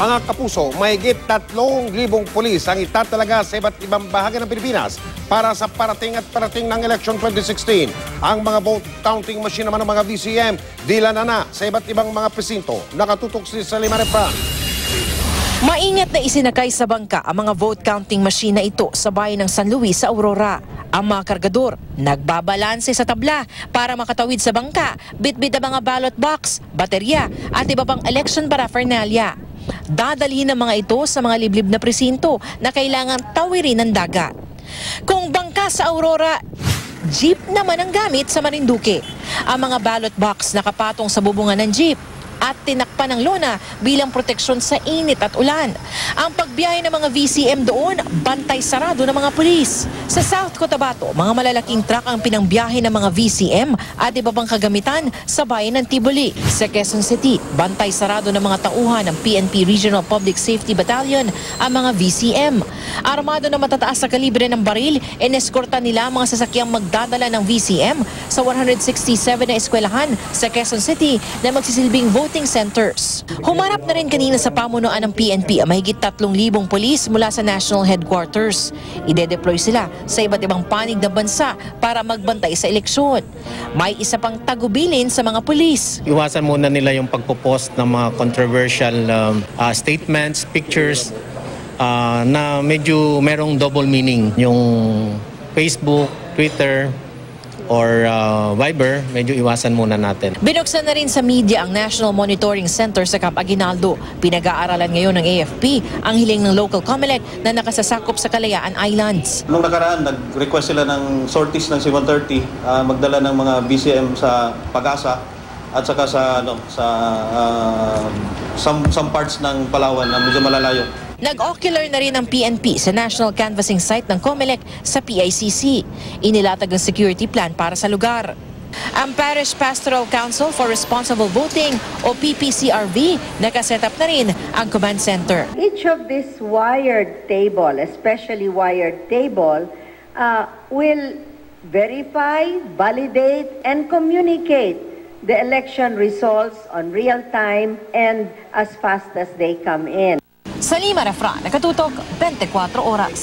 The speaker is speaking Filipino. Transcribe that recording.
Mga kapuso, mahigit 3,000 pulis ang itatalaga sa iba't ibang bahagi ng Pilipinas para sa parating ng election 2016. Ang mga vote counting machine naman ng mga VCM, dila na sa iba't ibang mga presinto. Nakatutok si Salima Refran. Maingat na isinakay sa bangka ang mga vote counting machine na ito sa bayan ng San Luis sa Aurora. Ang mga kargador nagbabalanse sa tabla para makatawid sa bangka, bitbit ang mga ballot box, baterya at iba pang election paraphernalia. Dadalhin ng mga ito sa mga liblib na presinto na kailangan tawirin ng dagat. Kung bangka sa Aurora, jeep naman ang gamit sa Marinduque. Ang mga ballot box nakapatong sa bubungan ng jeep at tinakpan ng lona bilang proteksyon sa init at ulan. Ang pagbiyahe ng mga VCM doon, bantay sarado ng mga pulis. Sa South Cotabato, mga malalaking truck ang pinangbiyahe ng mga VCM at iba pang kagamitan sa bayan ng Tiboli. Sa Quezon City, bantay sarado ng mga tauhan ng PNP Regional Public Safety Battalion ang mga VCM. Armado na matataas sa kalibre ng baril, ineskorta nila ang mga sasakyang magdadala ng VCM sa 167 na eskwelahan sa Quezon City na magsisilbing voting centers. Humarap na rin kanina sa pamunuan ng PNP ang mahigit 3,000 pulis mula sa national headquarters. Ide-deploy sila sa iba't ibang panig ng bansa para magbantay sa eleksyon. May isa pang tagubilin sa mga pulis. Iwasan muna nila yung pagpo-post ng mga controversial statements, pictures na medyo merong double meaning. Yung Facebook, Twitter, or Viber, medyo iwasan muna natin. Binuksan na rin sa media ang National Monitoring Center sa Camp Aguinaldo. Pinag-aaralan ngayon ng AFP ang hiling ng local COMELEC na nakasasakop sa Kalayaan Islands. Nung nakaraan, nag-request sila ng sorties ng C-130, magdala ng mga BCM sa Pag-asa at saka sa some parts ng Palawan na medyo malalayo. Nag-ocular na rin ang PNP sa National Canvassing Site ng COMELEC sa PICC. Inilatag ang security plan para sa lugar. Ang Parish Pastoral Council for Responsible Voting o PPCRV, nakaset up na rin ang command center. Each of this wired table, especially wired table, will verify, validate, and communicate the election results on real time and as fast as they come in. Salima Refran, nakatutok 24 oras.